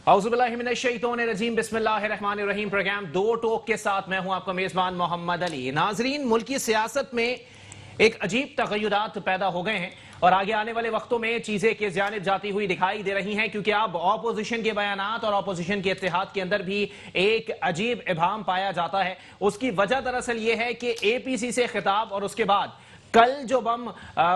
औज़ुबिल्लाहिमिनश्शैतानिर्रजीम बिस्मिल्लाहिर्रहमानिर्रहीम। प्रोग्राम दो टोक के साथ मैं हूं आपका मेजबान मोहम्मद अली। नाजरीन, मुल्की सियासत में एक अजीब तगय्युरात पैदा हो गए हैं और आगे आने वाले वक्तों में चीजें किस जानिब जाती हुई दिखाई दे रही हैं, क्योंकि अब ऑपोजिशन के बयानात और ऑपोजिशन के इत्तेहाद के अंदर भी एक अजीब इबाम पाया जाता है। उसकी वजह दरअसल ये है कि APC से खिताब और उसके बाद कल जो बम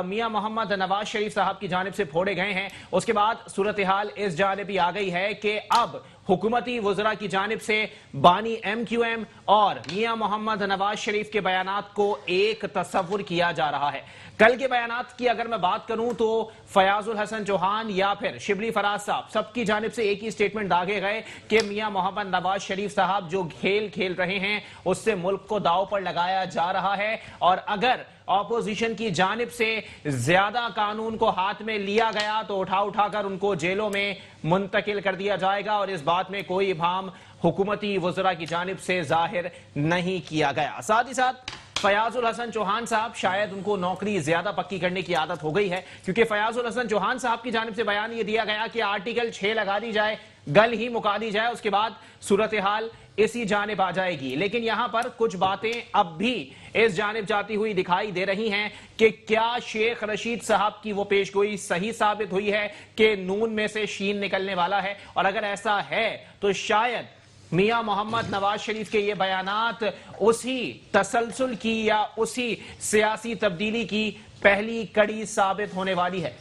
मियां मोहम्मद नवाज शरीफ साहब की जानिब से फोड़े गए हैं, उसके बाद सूरत हाल इस जानिब भी आ गई है कि अब हुकूमती वज़रा की जानिब से बानी MQM और मियां मोहम्मद नवाज शरीफ के बयानात को एक तस्वुर किया जा रहा है। कल के बयानात की अगर मैं बात करूं तो फयाजुल हसन चौहान या फिर शिबली फराज साहब सबकी जानिब से एक ही स्टेटमेंट दागे गए कि मियां मोहम्मद नवाज शरीफ साहब जो खेल खेल रहे हैं उससे मुल्क को दांव पर लगाया जा रहा है, और अगर ऑपोजिशन की जानिब से ज्यादा कानून को हाथ में लिया गया तो उठाकर उनको जेलों में मुंतकिल कर दिया जाएगा, और इस बात में कोई इबाम हुकूमती वज़रा की जानिब से जाहिर नहीं किया गया। साथ ही साथ फयाजुल हसन चौहान साहब, शायद उनको नौकरी ज्यादा पक्की करने की आदत हो गई है, क्योंकि फयाजुल हसन चौहान साहब की जानिब से बयान यह दिया गया कि आर्टिकल 6 लगा दी जाए, गल ही मुका दी जाए, उसके बाद सूरत हाल इसी जानिब आ जाएगी। लेकिन यहां पर कुछ बातें अब भी इस जानिब जाती हुई दिखाई दे रही हैं कि क्या शेख रशीद साहब की वो पेशगोई सही साबित हुई है कि नून में से शीन निकलने वाला है, और अगर ऐसा है तो शायद मियां मोहम्मद नवाज शरीफ के ये बयानात उसी तसलसल की या उसी सियासी तब्दीली की पहली कड़ी साबित होने वाली है।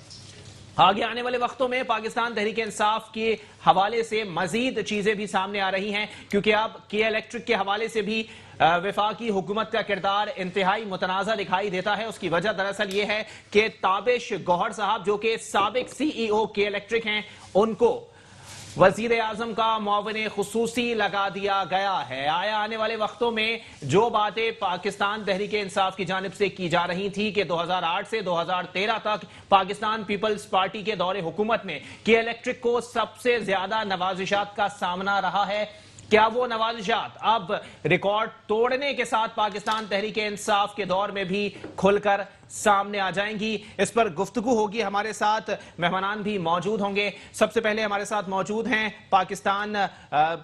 आगे आने वाले वक्तों में पाकिस्तान तहरीक इंसाफ के हवाले से मजीद चीजें भी सामने आ रही हैं, क्योंकि अब के इलेक्ट्रिक के हवाले से भी वफाकी हुकूमत का किरदार इंतहाई मुतनाज़ा दिखाई देता है। उसकी वजह दरअसल ये है कि ताबिश गौहर साहब जो कि साबिक CEO के इलेक्ट्रिक हैं, उनको वजीर आजम का मुआविन खुसूसी लगा दिया गया है। आने वाले वक्तों में जो बातें पाकिस्तान तहरीक इंसाफ की जानिब से की जा रही थी कि 2008 से 2013 तक पाकिस्तान पीपल्स पार्टी के दौरे हुकूमत में के इलेक्ट्रिक को सबसे ज्यादा नवाजिशात का सामना रहा है, क्या वो नवाजिशात अब रिकॉर्ड तोड़ने के साथ पाकिस्तान तहरीक इंसाफ के दौर में भी खुलकर सामने आ जाएंगी? इस पर गुफ्तगू होगी। हमारे साथ मेहमान भी मौजूद होंगे। सबसे पहले हमारे साथ मौजूद हैं पाकिस्तान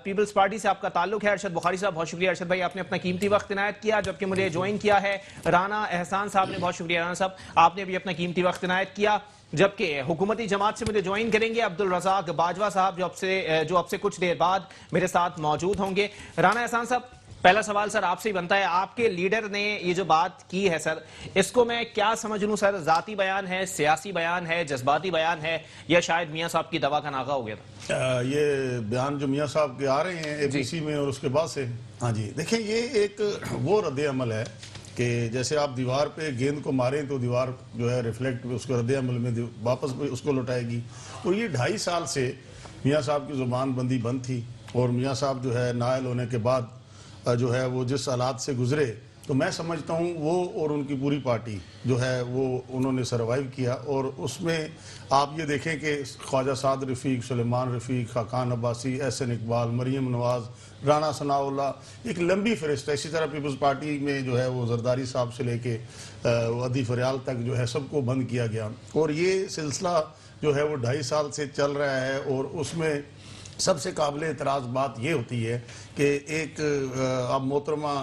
पीपल्स पार्टी से आपका ताल्लुक है अरशद बुखारी साहब। बहुत शुक्रिया अरशद भाई, आपने अपना कीमती वक्त इनायत किया जबकि मुझे ज्वाइन किया है। राना एहसान साहब ने, बहुत शुक्रिया राना साहब, आपने भी अपना कीमती वक्त इनायत किया। जबकि हुकूमती जमात से मुझे ज्वाइन करेंगे अब्दुल रज़ाक बाजवा साहब, जो अब से कुछ देर बाद मेरे साथ मौजूद होंगे। राना एहसान साहब, पहला सवाल सर आपसे ही बनता है, आपके लीडर ने ये जो बात की है सर, इसको मैं क्या समझ लूं सर? जाती बयान है, सियासी बयान है, जज्बाती बयान है, या शायद मियां साहब की दवा का नागा हो गया था? ये बयान जो मियां साहब के आ रहे हैं APC में और उसके बाद से, हाँ जी, देखिए ये एक वो रद्द अमल है कि जैसे आप दीवार पे गेंद को मारें तो दीवार जो है रिफ्लेक्ट उसको रद्द अमल में वापस उसको लौटाएगी। और ये 2.5 साल से मियां साहब की जुबान बंदी बंद थी, और मियां साहब जो है नायल होने के बाद जो है वो जिस हालात से गुजरे, तो मैं समझता हूँ वो और उनकी पूरी पार्टी जो है वो उन्होंने सरवाइव किया। और उसमें आप ये देखें कि ख्वाजा साद रफ़ीक, सुलेमान रफ़ीक, खाकान अब्बासी, SN इकबाल, मरीम नवाज़, राना सनाउल्लाह, एक लंबी फहरिस्त है। इसी तरह पीपल्स पार्टी में जो है वो जरदारी साहब से लेके अदी फरियाल तक जो है सबको बंद किया गया, और ये सिलसिला जो है वो 2.5 साल से चल रहा है। और उसमें सबसे काबिल एतराज़ बात ये होती है कि एक अब मोहतरमा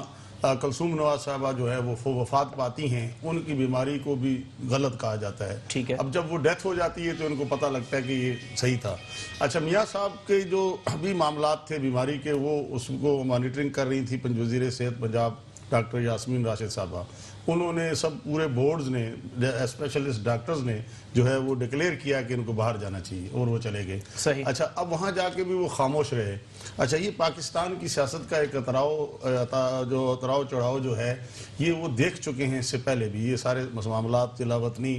कलसूम नवाज साहबा जो है वो वफात पाती हैं, उनकी बीमारी को भी गलत कहा जाता है। ठीक है, अब जब वो डेथ हो जाती है तो उनको पता लगता है कि ये सही था। अच्छा, मियां साहब के जो अभी मामलात थे बीमारी के, वो उसको मॉनिटरिंग कर रही थी वज़ीर सेहत पंजाब डॉक्टर यास्मीन राशिद साहबा। उन्होंने सब पूरे बोर्ड्स ने, स्पेशलिस्ट डॉक्टर्स ने जो है वो डिक्लेयर किया कि इनको बाहर जाना चाहिए, और वो चले गए। सही। अच्छा, अब वहाँ जाके भी वो खामोश रहे। अच्छा, ये पाकिस्तान की सियासत का एक उतराव चढ़ाव जो है ये वो देख चुके हैं इससे पहले भी। ये सारे मामलात, तिलावतनी,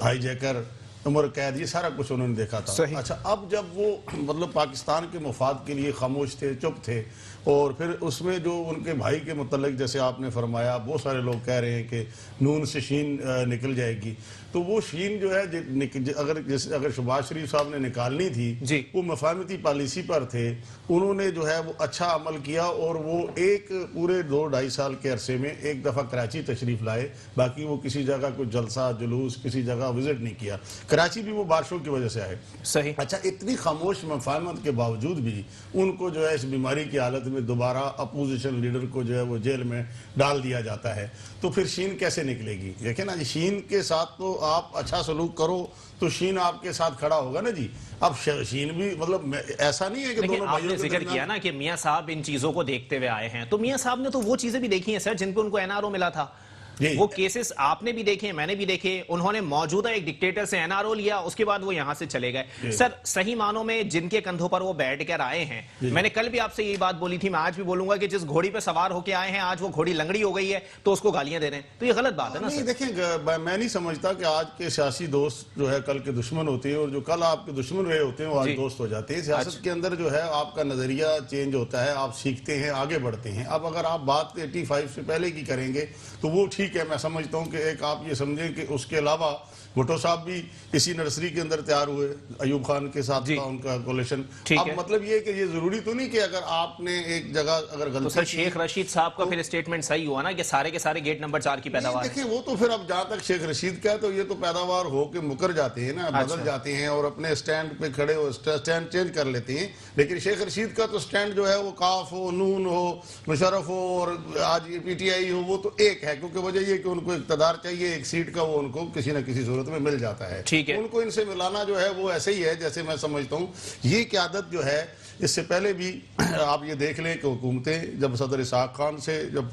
हाईजैकर, उम्र कैद, ये सारा कुछ उन्होंने देखा था। अच्छा, अब जब वो मतलब पाकिस्तान के मफाद के लिए खामोश थे, चुप थे, और फिर उसमें जो उनके भाई के मुतल्लिक जैसे आपने फरमाया, बहुत सारे लोग कह रहे हैं कि नून से शीन निकल जाएगी, तो वो शीन जो है अगर शहबाज शरीफ साहब ने निकालनी थी जी। वो मफाहमती पॉलिसी पर थे, उन्होंने जो है वो अच्छा अमल किया और वो एक पूरे 2-2.5 साल के अरसे में एक दफा कराची तशरीफ लाए, बाकी वो किसी जगह कोई जलसा जुलूस किसी जगह विजिट नहीं किया। कराची भी वो बारिशों की वजह से आए। सही। अच्छा, इतनी खामोश मफाहमत के बावजूद भी उनको जो है इस बीमारी की हालत में दोबारा अपोजिशन लीडर को जो है वो जेल में डाल दिया जाता है, तो फिर शीन कैसे निकलेगी? देखें ना जी, शीन के साथ तो आप अच्छा सलूक करो तो शीन आपके साथ खड़ा होगा ना जी। अब शीन भी मतलब ऐसा नहीं है कि लेकिन दोनों आपने भाइयों के जिक्र दरमियान- किया ना कि मियां साहब इन चीजों को देखते हुए आए हैं, तो मियां साहब ने तो वो चीजें भी देखी हैं सर जिन पे उनको एनआरओ मिला था। जी। वो केसेस आपने भी देखे, मैंने भी देखे। उन्होंने मौजूदा एक डिक्टेटर से एनआरओ लिया, उसके बाद वो यहां से चले गए। सर सही मानों में जिनके कंधों पर वो बैठ कर आए हैं, मैंने कल भी आपसे यही बात बोली थी, मैं आज भी बोलूंगा कि जिस घोड़ी पे सवार होकर आए हैं आज वो घोड़ी लंगड़ी हो गई है तो उसको गालियां दे रहे हैं, तो ये गलत बात है ना नहीं, सर? देखिए मैं नहीं समझता कि आज के सियासी दोस्त जो है कल के दुश्मन होते हैं और जो कल आपके दुश्मन रहे होते हैं वो आज जी। दोस्त हो जाते हैं। सियासत के अंदर जो है आपका नजरिया चेंज होता है, आप सीखते हैं, आगे बढ़ते हैं। अब अगर आप बात 85 से पहले की करेंगे तो वो ठीक है, मैं समझता हूँ कि एक आप ये समझें कि उसके अलावा भुट्टो साहब भी इसी नर्सरी के अंदर तैयार हुए, अयूब खान के साथ था उनका कोलेशन। ठीक अब है। मतलब ये कि ये जरूरी तो नहीं कि अगर आपने एक जगह अगर तो गलती सर की- शेख रशीद साहब का फिर स्टेटमेंट सही हुआ ना कि सारे के सारे गेट नंबर 4 की पैदावार है। देखिए वो तो फिर अब जहां तक शेख रशीद का है तो ये तो पैदावार हो के मुकर जाते हैं ना, बदल जाते हैं और अपने स्टैंड पे खड़े हो स्टैंड चेंज कर लेते हैं। लेकिन शेख रशीद का तो स्टैंड जो है वो काफ हो, नून हो, मुशर्रफ हो और आज ये पीटीआई हो, वो तो एक है, क्योंकि वजह ये कि उनको इक़्तिदार चाहिए, एक सीट का वो उनको किसी न किसी सूरत में मिल जाता है। ठीक है। उनको इनसे मिलाना जो है वो ऐसे ही है जैसे मैं समझता हूँ ये क़यादत जो है। इससे पहले भी आप ये देख लें कि हुकूमतें जब सदर इसाक खान से जब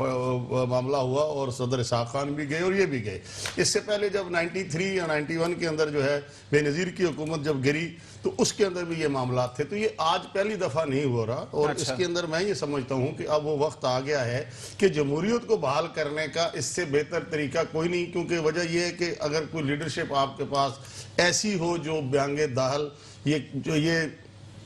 मामला हुआ और सदर इसाक खान भी गए और ये भी गए, इससे पहले जब 93 या 91 के अंदर जो है बेनज़ीर की हुकूमत जब गिरी तो उसके अंदर भी ये मामला थे। तो ये आज पहली दफ़ा नहीं हो रहा और अच्छा। इसके अंदर मैं ये समझता हूँ कि अब वो वक्त आ गया है कि जमहूरियत को बहाल करने का इससे बेहतर तरीका कोई नहीं, क्योंकि वजह यह है कि अगर कोई लीडरशिप आपके पास ऐसी हो जो ब्यांगे दाहल ये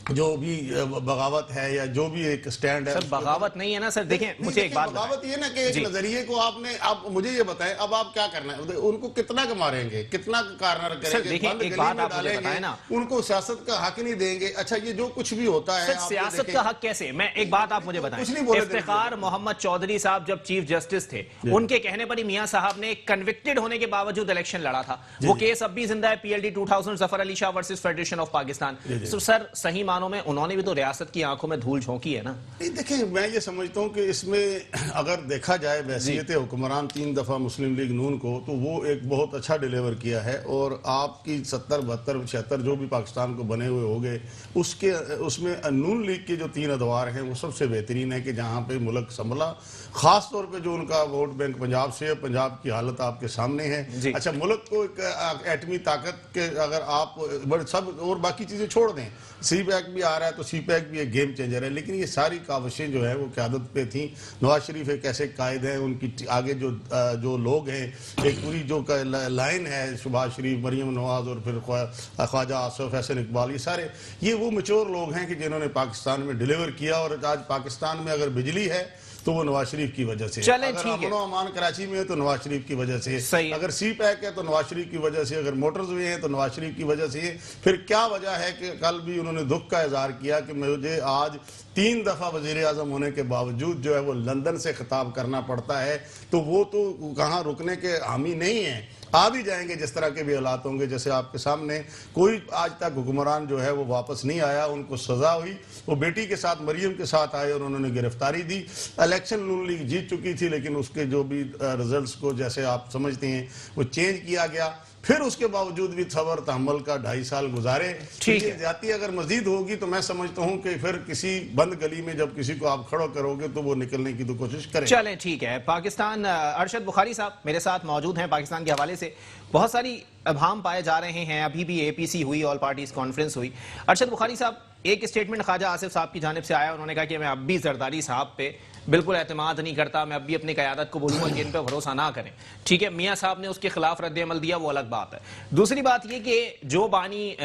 जो भी बगावत है या जो भी एक स्टैंड है, सर बगावत नहीं है ना सर। देखें मुझे एक बात बगावत ये ना कि एक नजरिए को आपने, आप मुझे ये बताएं अब आप क्या करना है, उनको कितना का मारेंगे, कितना कार्नर करेंगे, देखिए, बंद एक गली बात में आप मुझे डालेंगे, बताएं ना। उनको सियासत का हक नहीं देंगे। अच्छा, ये जो कुछ भी होता है सर आप सियासत देखें- का हक कैसे? मैं एक बात आप मुझे बताएं, कुछ नहीं बोले इफ्तिखार मोहम्मद चौधरी साहब जब चीफ जस्टिस थे उनके कहने पर ही मियां साहब ने कन्विक्टेड होने के बावजूद इलेक्शन लड़ा था। वो केस अब भी जिंदा है, PLD 2000 Zafar Ali Shah versus federation of Pakistan. तो सर सही मानों में उन्होंने भी तो रियासत की आंखों में धूल झोंकी है ना। नहीं, देखिए मैं ये समझता हूँ कि इसमें अगर देखा जाए वैसियत हुक्मरान 3 दफ़ा मुस्लिम लीग नून को, तो वो एक बहुत अच्छा डिलीवर किया है और आपकी 70, 72, 76 जो भी पाकिस्तान को बने हुए हो गए उसमें नून लीग के जो 3 अदवार हैं वो सबसे बेहतरीन है कि जहाँ पे मुल्क संभला, खास तौर पे जो उनका वोट बैंक पंजाब से है, पंजाब की हालत आपके सामने है। अच्छा, मुल्क को एक एटमी ताकत के अगर आप बड़े सब और बाकी चीज़ें छोड़ दें, सी पैक भी आ रहा है तो सी पैक भी एक गेम चेंजर है, लेकिन ये सारी काविशें जो है वो क़यादत पे थी। नवाज शरीफ एक ऐसे कायद हैं, उनकी आगे जो लोग हैं, एक पूरी जो लाइन है, शहबाज शरीफ, मरीम नवाज और फिर ख्वाजा आसिफ, हसन इकबाल, ये सारे ये वो मैच्योर लोग हैं कि जिन्होंने पाकिस्तान में डिलीवर किया। और आज पाकिस्तान में अगर बिजली है तो वो नवाज शरीफ की वजह से, चलें, अगर ठीक है। अमन अमान कराची में है तो नवाज शरीफ की वजह से, सही है। अगर सी पैक है तो नवाज शरीफ की वजह से, अगर मोटर्स वे हैं तो नवाज शरीफ की वजह से। फिर क्या वजह है कि कल भी उन्होंने दुख का इजहार किया कि मुझे आज 3 दफ़ा वज़ीर आज़म होने के बावजूद जो है वो लंदन से खिताब करना पड़ता है, तो वो तो कहाँ रुकने के हामी नहीं है, आ भी जाएंगे जिस तरह के भी हालात होंगे। जैसे आपके सामने कोई आज तक हुक्मरान जो है वो वापस नहीं आया, उनको सजा हुई, वो बेटी के साथ मरियम के साथ आए और उन्होंने गिरफ्तारी दी। इलेक्शन नून लीग जीत चुकी थी, लेकिन उसके जो भी रिजल्ट्स को जैसे आप समझते हैं वो चेंज किया गया। फिर उसके बावजूद भी सबर तहम्मुल का 2.5 साल गुजारे। ठीक है। ज्यादती अगर मजीद होगी तो मैं समझता हूँ कि फिर किसी बंद गली में जब किसी को आप खड़ा करोगे तो वो निकलने की तो कोशिश करें। चलें, ठीक है। पाकिस्तान, अरशद बुखारी साहब मेरे साथ मौजूद हैं। पाकिस्तान के हवाले से बहुत सारी अभाम पाए जा रहे हैं। अभी भी APC हुई, ऑल पार्टीज कॉन्फ्रेंस हुई। अरशद बुखारी साहब, एक स्टेटमेंट ख्वाजा आसिफ साहब की जानिब से आया, उन्होंने कहा कि मैं अब भी जरदारी साहब पे बिल्कुल एतमाद नहीं करता, मैं अब भी अपनी क़यादत को बोलूँगा कि इन पर भरोसा ना करें। ठीक है, मियाँ साहब ने उसके खिलाफ रद्द-ए-अमल दिया, वो अलग बात है। दूसरी बात ये कि जो बानी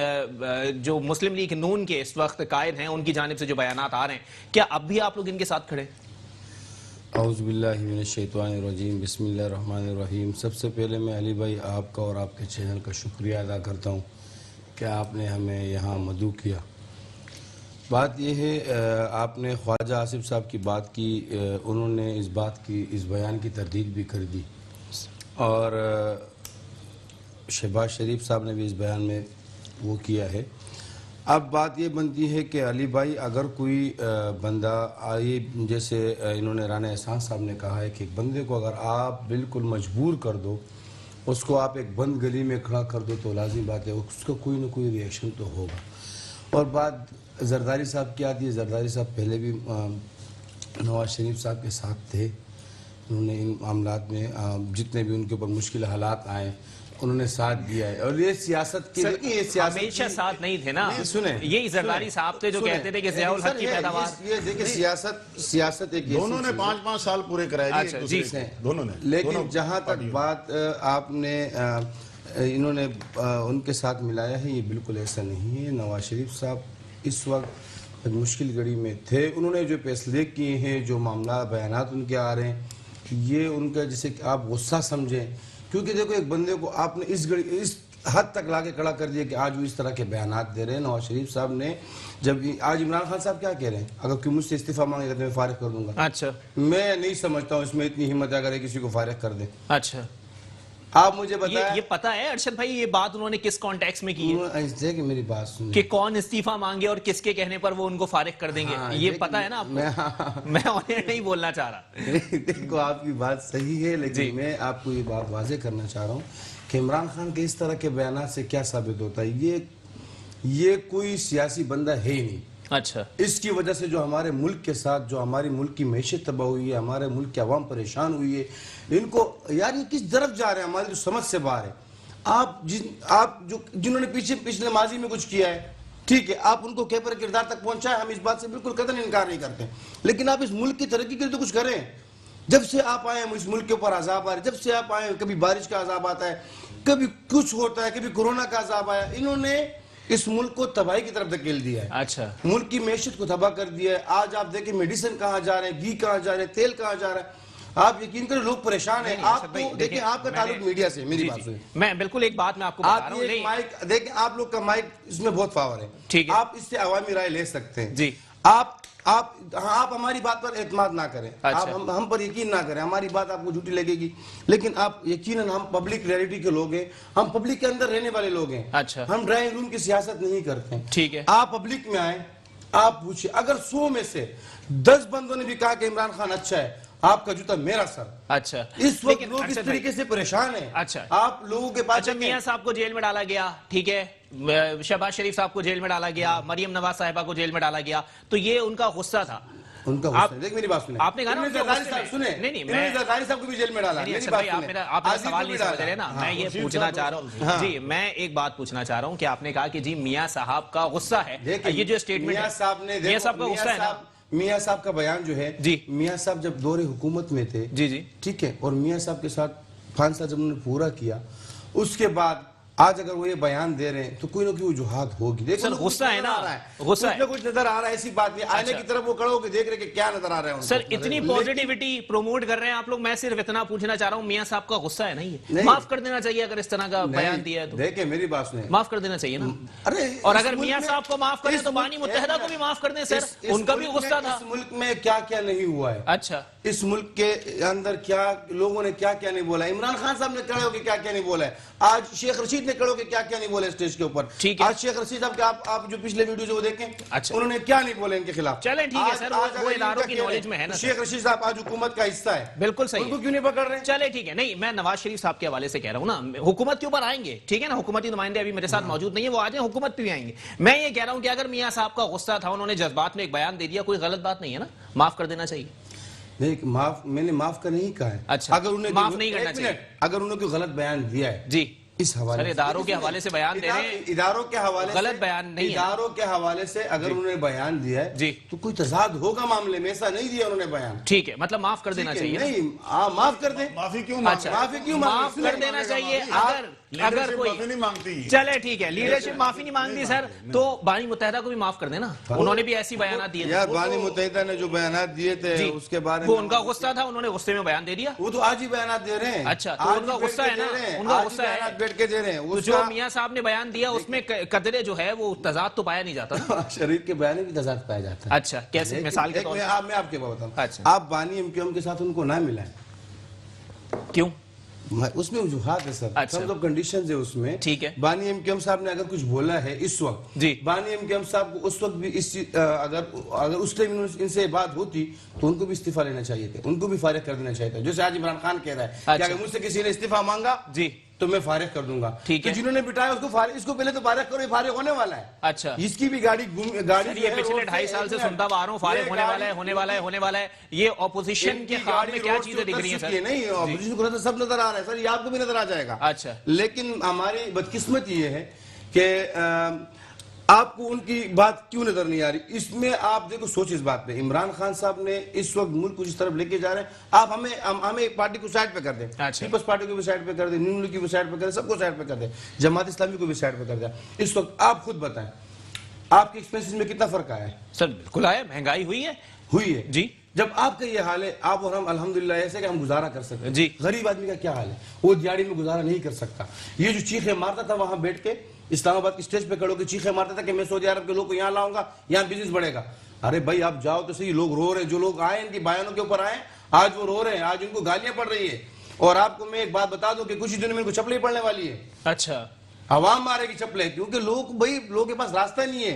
जो मुस्लिम लीग नून के इस वक्त कायद हैं, उनकी जानिब से जो बयानात आ रहे हैं, क्या अब भी आप लोग इनके साथ खड़े? औज़ुबिल्लाहिमिनश्शैतानिर्रजीम बिस्मिल्लाहिर्रहमानिर्रहीम। सबसे पहले मैं अली भाई आपका और आपके चैनल का शुक्रिया अदा करता हूँ कि आपने हमें यहाँ मदऊ किया। बात यह है, आपने ख्वाजा आसिफ साहब की बात की, उन्होंने इस बयान की तरदीद भी कर दी और शहबाज शरीफ साहब ने भी इस बयान में वो किया है। अब बात ये बनती है कि अली भाई, अगर कोई बंदा आए, जैसे इन्होंने राना एहसान साहब ने कहा है कि एक बंदे को अगर आप बिल्कुल मजबूर कर दो, उसको आप एक बंद गली में खड़ा कर दो, तो लाजिम बात है उसका कोई ना कोई रिएक्शन तो होगा। और बात जरदारी साहब की आती है, जरदारी साहब पहले भी नवाज शरीफ साहब के साथ थे। उन्होंने इन मामलात में जितने भी उनके ऊपर मुश्किल हालात आए उन्होंने साथ दिया है। और ये सियासत की, ये सियासत हमेशा साथ नहीं थे ना। सुने, ये जरदारी साहब थे जो कहते थे कि ज़ियाउल हक की पैदावार। ये देखिए सियासत एक दोनों ने 5-5 साल पूरे कराए जी, अच्छा, एक जी, दूसरे से। दोनों ने। लेकिन जहाँ तक बात आपने इन्होंने उनके साथ मिलाया है, ये बिल्कुल ऐसा नहीं है। नवाज शरीफ साहब इस वक्त एक मुश्किल घड़ी में थे। उन्होंने जो फैसले किए हैं, जो मामला बयानात उनके आ रहे हैं, ये उनका जिसे आप गुस्सा समझें, क्योंकि देखो एक बंदे को आपने इस हद तक लाके खड़ा कर दिया कि आज वो इस तरह के बयानात दे रहे हैं। नवाज शरीफ साहब ने जब आज इमरान खान साहब क्या कह रहे हैं, अगर कोई मुझसे इस्तीफा मांगेगा तो मैं फारिग कर दूंगा। अच्छा, मैं नहीं समझता हूँ इसमें इतनी हिम्मत है अगर किसी को फारिग कर दे। अच्छा, आप मुझे बताएं, ये पता है अरशद भाई ये बात उन्होंने किस कॉन्टेक्स्ट में की है कि मेरी बात सुनिए कि कौन इस्तीफा मांगे और किसके कहने पर वो उनको फारिग कर देंगे? हाँ, ये पता है ना आपको? मैं उन्हें नहीं बोलना चाह रहा। देखो आपकी बात सही है, लेकिन मैं आपको ये बात वाजे करना चाह रहा हूँ कि इमरान खान के इस तरह के बयान से क्या साबित होता है, ये कोई सियासी बंदा है ही नहीं। अच्छा, इसकी वजह से जो हमारे मुल्क के साथ, जो हमारी मुल्क की मैशत तबाह हुई है, हमारे मुल्क की आवाम परेशान हुई है, इनको यार ये किस तरफ जा रहे हैं, हमारी जो समझ से बाहर है। आप जिन्होंने पिछले माजी में कुछ किया है, ठीक है, आप उनको कहपर किरदार तक पहुंचाए, हम इस बात से बिल्कुल कतई इनकार नहीं करते, लेकिन आप इस मुल्क की तरक्की के लिए तो कुछ करें। जब से आप आए इस मुल्क के ऊपर अजाब आ रहे, जब से आप आए कभी बारिश का अजाब आता है, कभी कुछ होता है, कभी कोरोना का अजाब आया, इन्होंने इस मुल्क को तबाही की तरफ धकेल दिया है। अच्छा, मुल्क की मैशत को तबाह कर दिया है। आज आप देखें मेडिसिन कहाँ जा रहे हैं, घी कहाँ जा रहे हैं, तेल कहाँ जा रहा है, आप यकीन करें लोग परेशान हैं। आपको देखिए, आपका ताल्लुक मीडिया से, मेरी बात सुनिए, मैं बिल्कुल एक बात मैं आपको बता रहा हूं। आप ये माइक देखिए, आप लोग का माइक इसमें बहुत पावर है, ठीक है, आप इससे अवामी राय ले सकते हैं जी। आप हमारी बात पर एतमाद ना करें, अच्छा। आप हम पर यकीन ना करें, हमारी बात आपको झूठी लगेगी, लेकिन आप यकीनन हम पब्लिक रियलिटी के लोग हैं, हम पब्लिक के अंदर रहने वाले लोग हैं। अच्छा, हम ड्राइंग रूम की सियासत नहीं करते हैं, ठीक है। आप पब्लिक में आए, आप पूछिए, अगर 100 में से 10 बंदों ने भी कहा कि इमरान खान अच्छा है, आपका जूता मेरा सर। अच्छा, इस वक्त लोग इस तरीके से परेशान हैं। अच्छा, आप लोगों के पास, अच्छा, मियां साहब को जेल में डाला गया, ठीक है, शहबाज शरीफ साहब को जेल में डाला गया, मरियम नवाज साहिबा को जेल में डाला गया, तो ये उनका गुस्सा था, उनका गुस्सा। देख मेरी बात सुने, आपने कहा ना जरदारी साहब सुने, नहीं मैं जरदारी साहब को भी जेल में डाला। मेरी बात सुने, आप सवाल नहीं समझ रहे ना, मैं ये पूछना चाह रहा हूँ जी, मैं एक बात पूछना चाह रहा हूँ कि आपने कहा कि जी मियां साहब का गुस्सा है, ये जो स्टेटमेंट मियां साहब ने, मियां साहब का गुस्सा है ना, मियां साहब का बयान जो है जी, मियां साहब जब दौरे हुकूमत में थे, जी जी, ठीक है, और मियां साहब के साथ फांसा जब उन्होंने पूरा किया, उसके बाद आज अगर वो ये बयान दे रहे हैं तो कोई ना कोई वजूहात होगी। देखो सर गुस्सा है ना, गुस्सा है, कुछ नजर आ रहा है, ऐसी बात नहीं, आने की तरफ वो खड़े होकर देख रहे कि क्या नजर आ रहा है। सर इतनी पॉजिटिविटी प्रमोट कर रहे हैं आप लोग, मैं सिर्फ इतना पूछना चाह रहा हूँ, मियां साहब का गुस्सा है नहीं, माफ कर देना चाहिए अगर इस तरह का बयान दिया है तो। देखिए मेरी बात सुने, माफ कर देना चाहिए ना। अरे और अगर मियां साहब को माफ करें तो बानी मुत्तहिदा को भी माफ कर दें सर, उनका भी गुस्सा था। इस मुल्क में क्या क्या नहीं हुआ है, अच्छा, इस मुल्क के अंदर क्या लोगों ने क्या क्या नहीं बोला, इमरान खान साहब ने खड़े होकर क्या क्या नहीं बोला है, आज शेख रशीद ने खड़े होकर क्या क्या नहीं बोले स्टेज के ऊपर, ठीक है। आज शेख रशीद साहब के आप जो पिछले वीडियो जो देखें, अच्छा, उन्होंने क्या नहीं बोले इनके खिलाफ। चलें ठीक है सर, वो इदारों की नॉलेज में है ना। शेख रशीद साहब आज हुकूमत का हिस्सा है, बिल्कुल सही, उनको क्यों नहीं पकड़ रहे हैं? चले ठीक है, नहीं मैं नवाज शरीफ साहब के हवाले से कह रहा हूँ ना, हुकूमत के ऊपर आएंगे, ठीक है ना, हुकूमती नुमाइंदे अभी मेरे साथ मौजूद नहीं है, वो आ जाए, हुकूमत पे भी आएंगे। मैं ये कह रहा हूँ कि अगर मियां साहब का गुस्सा था, उन्होंने जज्बात में एक बयान दे दिया, कोई गलत बात नहीं है ना, माफ कर देना चाहिए। देख मैंने माफ कर नहीं कहा है। अच्छा, अगर उन्हें माफ नहीं करना चाहिए, अगर उन्होंने कोई गलत बयान दिया है जी, इस हवाले से, इदारों के हवाले से बयान दे रहे हैं, इदारों के हवाले गलत बयान नहीं है, इदारों के हवाले से अगर उन्होंने बयान दिया है जी, तो कोई तजाद होगा मामले में, ऐसा नहीं दिया उन्होंने बयान, ठीक है, मतलब माफ कर देना चाहिए। नहीं माफ कर दें, माफी क्यों अच्छा, माफी क्यों माफ कर देना चाहिए। अगर अगर लीडरशिप कोई माफी नहीं मांगती। चले ठीक है, लीडरशिप माफी नहीं मांगती सर, तो बानी मुत्तहिदा को भी माफ कर देना, उन्होंने भी ऐसी बयान दिए थे। यार बानी मुत्तहिदा ने जो बयान दिए थे उसके बारे वो में उनका गुस्सा था, उन्होंने गुस्से में बयान दे दिया। वो तो आज ही बयान दे रहे हैं। अच्छा, तो उनका गुस्सा है ना, उनका गुस्सा है, बैठ के दे रहे हैं। तो जो मियां साहब ने बयान दिया उसमें कदरे जो है वो तजाद तो पाया नहीं जाता ना। शरीफ के बयान में भी तजाद पाया जाता है। अच्छा, कैसे? मिसाल के तौर पर मैं आपके बात बताऊं, अच्छा। आप बानी एमक्यूएम के साथ उनको ना मिलाएं। क्यों? उसमें वजूहात है सर, अच्छा। सब कंडीशंस है उसमें। ठीक है। बानी एमक्यूएम साहब ने अगर कुछ बोला है इस वक्त जी, बानी एमक्यूएम साहब को उस वक्त भी अगर उस टाइम इनसे बात होती तो उनको भी इस्तीफा लेना चाहिए था, उनको भी फारिग कर देना चाहिए था। जैसे आज इमरान खान कह रहा है कि अगर मुझसे किसी ने इस्तीफा मांगा जी तो मैं फारिग कर दूंगा। ठीक है। तो जिन्होंने बिठाया उसको फारिग, इसको पहले तो फारिग करो, ये फारिग होने वाला है। अच्छा, इसकी भी गाड़ी ये पिछले 2.5 साल से सुनता आ रहा हूँ, फारिग होने वाला है, होने वाला है, होने वाला है। ये ऑपोजिशन के ख्याल में क्या चीजें दिख रही हैं सर? नहीं, ऑपोजिशन को तो सब नजर आ रहा है सर, ये आपको भी नजर आ जाएगा। अच्छा, लेकिन हमारी बदकिस्मत ये है कि आपको उनकी बात क्यों नजर नहीं आ रही। इसमें आप देखो, सोच इस बात पे, इमरान खान साहब ने इस वक्त मुल्क को जिस तरफ लेके जा रहे हैं, आप हमें एक पार्टी को साइड पे कर दें। अच्छा। पीपल्स पार्टी को भी साइड पे कर दें, नून लीग की भी साइड पे कर दें, सबको साइड पे कर दें, जमात इस्लामी को भी साइड पे कर दें। इस वक्त आप खुद बताएं आपके एक्सपेंसेस में कितना फर्क आया है? सर बिल्कुल आया, महंगाई हुई है जी। जब आपका ये हाल है, आप और हम अल्हम्दुलिल्लाह ऐसे कि हम गुजारा कर सकते हैं जी। गरीब आदमी का क्या हाल है? वो दिहाड़ी में गुजारा नहीं कर सकता। ये जो चीखें मारता था वहां बैठ के इस्लामाबाद की स्टेज पे खड़े होकर चीखें मारता था कि मैं सऊदी अरब के लोग को यहाँ लाऊंगा, यहाँ बिजनेस बढ़ेगा। अरे भाई आप जाओ तो सही, लोग रो रहे हैं, जो लोग आए इनकी बयानों के ऊपर आए, आज वो रो रहे हैं, आज उनको गालियां पड़ रही है। और आपको मैं एक बात बता दूं कि कुछ ही दिनों में इनको चप्पलें पड़ने वाली है। अच्छा, हवा मारेगी चप्पलें, क्योंकि लोगों के पास रास्ता नहीं है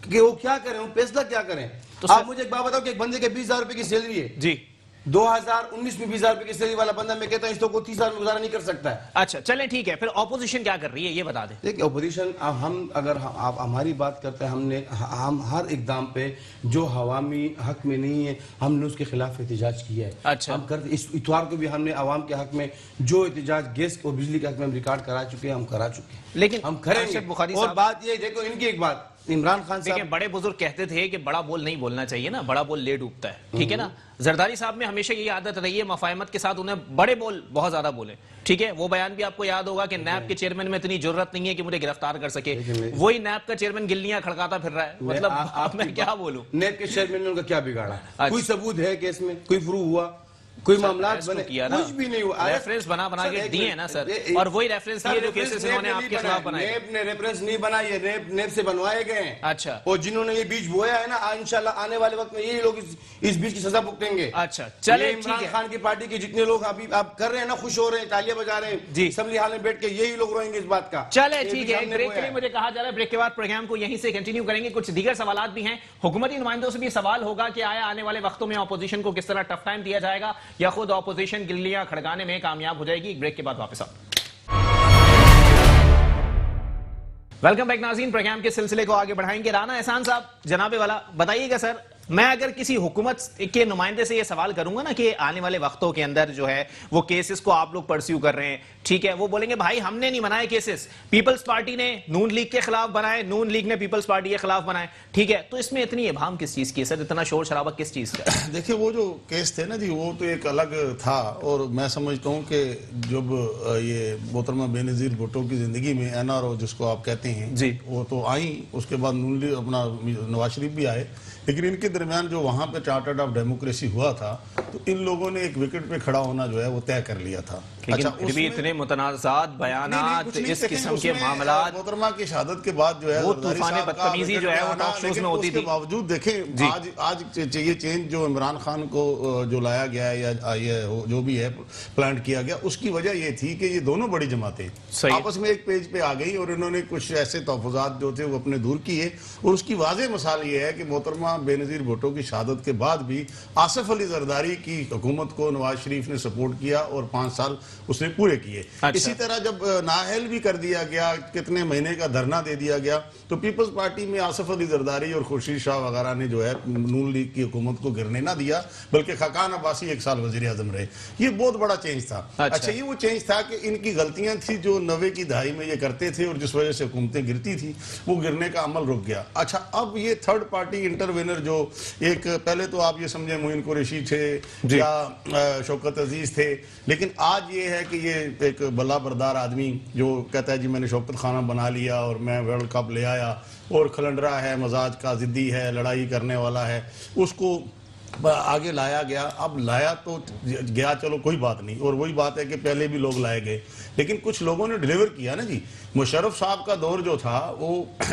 कि वो क्या करें, वो फैसला क्या करें। तो आप मुझे एक बात बताओ कि एक बंदे के 20,000 रुपए की सैलरी है जी, 2019 में 20,000 रुपए की सैलरी वाला बंदा, मैं कहता हूं इसको 30 साल में गुजारा नहीं कर सकता है। अच्छा चलें ठीक है, फिर ऑपोजिशन क्या कर रही है ये बता दें। देखिए ऑपोजिशन, आप हमारी बात करते हैं, हम हर इकदाम पे जो हवामी हक में नहीं है हमने उसके खिलाफ एहतजाज किया है। अच्छा, हम करते, इस इतवार को भी हमने आवाम के हक में जो एहतजाज गैस और बिजली के हक में हम रिकॉर्ड करा चुके हैं, हम करा चुके हैं, लेकिन हम करेंगे। और बात ये देखो, इनकी एक बात, इमरान खान साहब, बड़े बुजुर्ग कहते थे कि बड़ा बोल नहीं बोलना चाहिए ना, बड़ा बोल ले डूबता है, ठीक है ना। जरदारी साहब में हमेशा ये आदत रही है मफाहमत के साथ, उन्हें बड़े बोल बहुत ज्यादा बोले, ठीक है। वो बयान भी आपको याद होगा कि नैब के चेयरमैन में इतनी जरूरत नहीं है कि मुझे गिरफ्तार कर सके, वही नैब का चेयरमैन गिल्लियां खड़काता फिर रहा है। मतलब आप मैं क्या बोलूं, नैब के चेयरमैन ने उनका क्या बिगाड़ा? कोई सबूत है केस में? कोई प्रूफ हुआ? कोई मामला बने? कुछ भी नहीं हुआ। रेफरेंस बना के दिए हैं ना सर, और वही रेफरेंस दिए जो केसेस इन्होंने आपके खिलाफ बनाए। नैब ने रेफरेंस नहीं बनाए, नैब से बनवाए गए हैं। अच्छा, और जिन्होंने ये बीज बोया है ना, इंशाल्लाह आने वाले वक्त में यही लोग इस बीज की सजा भुगतेंगे। अच्छा चले, इमरान खान की पार्टी के जितने लोग अभी आप कर रहे हैं ना, खुश हो रहे हैं, तालियां बजा रहे हैं जी, असेंबली हॉल में बैठ के, यही लोग रोएंगे इस बात का। चले ठीक है, ब्रेक के लिए मुझे कहा जा रहा है, ब्रेक के बाद प्रोग्राम को यहीं से कंटिन्यू करेंगे। कुछ दीगर सवालात भी हैं, हुकूमती नुमाइंदों से भी सवाल होगा कि आया आने वाले वक्तों में अपोजिशन को किस तरह टफ टाइम दिया जाएगा या खुद अपोजिशन गिल्लियां खड़काने में कामयाब हो जाएगी। ब्रेक के बाद वापस आओ। वेलकम बैक नाज़रीन, प्रोग्राम के सिलसिले को आगे बढ़ाएंगे। राना एहसान साहब, जनाबे वाला, बताइएगा सर, मैं अगर किसी हुकूमत के नुमाइंदे से ये सवाल करूंगा ना कि आने वाले वक्तों के अंदर जो है वो केसेस को आप लोग परस्यू कर रहे हैं, ठीक है, वो बोलेंगे भाई हमने नहीं बनाए केसेस, पीपल्स पार्टी ने नून लीग के खिलाफ बनाए, नून लीग ने पीपल्स पार्टी के खिलाफ बनाए, ठीक है, तो इसमें इतनी इबाम किस चीज की है सर, इतना शोर शराबा किस चीज का? देखिए वो जो केस थे ना जी, वो तो एक अलग था, और मैं समझता हूँ कि जब ये मोहतरमा बेनज़ीर भुट्टो की जिंदगी में NRO जिसको आप कहते हैं जी, वो तो आई, उसके बाद नून लीग अपना नवाज शरीफ भी आए, लेकिन इनके दरमियान जो वहां पे चार्टर्ड ऑफ डेमोक्रेसी हुआ था, तो इन लोगों ने एक विकेट पे खड़ा होना जो है वो तय कर लिया था। अच्छा, फिर भी इतने मुतनाज़ात बयानात, इस किस्म के मामलात, मोहतरमा की शहादत के बाद जो है वो तूफान बदतमीजी जो है वो टॉक शोज में होती थी। बावजूद देखें आज ये चेंज जो इमरान खान को जो लाया गया है या ये जो भी है प्लान किया गया, उसकी वजह ये थी कि ये दोनों बड़ी जमातें आपस में एक पेज पे आ गई और इन्होंने कुछ ऐसे तहफ़्फ़ुज़ात जो थे वो अपने दूर किए। और उसकी वाज़ेह मिसाल ये है कि मोहतरमा बेनज़ीर भुट्टो की शहादत के बाद भी आसिफ अली जरदारी की हुकूमत को नवाज शरीफ ने सपोर्ट किया और 5 साल उसने पूरे किए। अच्छा। इसी तरह जब नाअहल भी कर दिया गया, कितने महीने का धरना दे दिया गया, तो पीपल्स पार्टी में आसिफ अली जरदारी और खुर्शीद शाह वगैरह ने जो है नून लीग की हुकूमत को गिरने ना दिया, बल्कि खाकान अब्बासी 1 साल वज़ीर आज़म रहे। ये बहुत बड़ा चेंज था। अच्छा, ये वो चेंज था कि इनकी गलतियां थी जो 90 की दहाई में ये करते थे और जिस वजह से हुकूमतें गिरती थी, वो गिरने का अमल रुक गया। अच्छा, अब ये थर्ड पार्टी इंटरवेनर जो एक, पहले तो आप ये समझे मोइन कुरैशी थे, या शौकत अजीज थे, लेकिन आज ये है कि ये एक बल्ला बरदार आदमी जो कहता है जी मैंने शौकत खाना बना लिया और मैं वर्ल्ड कप ले आया, और खलंडरा है, मजाज का, जिद्दी है, लड़ाई करने वाला है, उसको आगे लाया गया। अब लाया तो गया, चलो कोई बात नहीं, और वही बात है कि पहले भी लोग लाए गए, लेकिन कुछ लोगों ने डिलीवर किया ना जी। मुशर्रफ साहब का दौर जो था वो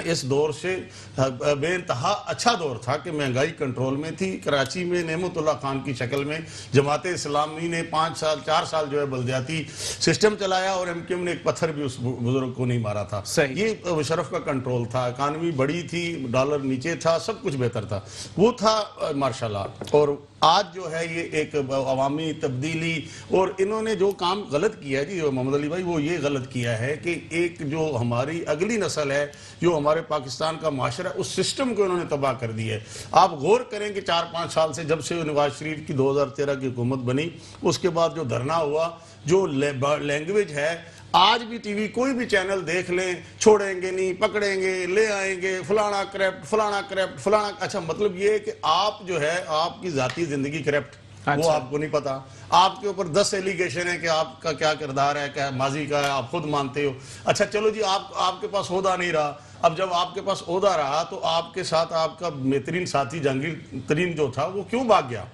इस दौर से बेइंतहा अच्छा दौर था कि महंगाई कंट्रोल में थी। कराची में नेमतुल्ला खान की शक्ल में जमात इस्लामी ने 5 साल 4 साल जो है बलदियाती सिस्टम चलाया, और एमक्यूएम ने एक पत्थर भी उस बुजुर्ग को नहीं मारा था। ये मुशर्रफ का कंट्रोल था, इकानमी बड़ी थी, डॉलर नीचे था, सब कुछ बेहतर था, वो था मार्शल लॉ। और आज जो है ये एक अवामी तब्दीली, और इन्होंने जो काम गलत किया है जी मोहम्मद अली भाई, वो ये गलत किया है कि एक जो हमारी अगली नस्ल है, जो हमारे पाकिस्तान का माशरा, उस सिस्टम को इन्होंने तबाह कर दिया है। आप गौर करें कि 4-5 साल से जब से नवाज शरीफ की 2013 की हुकूमत बनी, उसके बाद जो धरना हुआ, जो लैंग्वेज है, आज भी टीवी कोई भी चैनल देख लें, छोड़ेंगे नहीं, पकड़ेंगे, ले आएंगे, फलाना करप्ट, फलाना करप्ट, फलाना। अच्छा, मतलब ये है कि आप जो है आपकी जाती जिंदगी करप्ट, वो आपको नहीं पता। आपके ऊपर 10 एलिगेशन है कि आपका क्या किरदार है, क्या माजी का है, आप खुद मानते हो। अच्छा चलो जी, आपके पास ओहदा नहीं रहा। अब जब आपके पास ओहदा रहा तो आपके साथ आपका बेहतरीन साथी जहांगीर तरीन जो था वो क्यों भाग गया,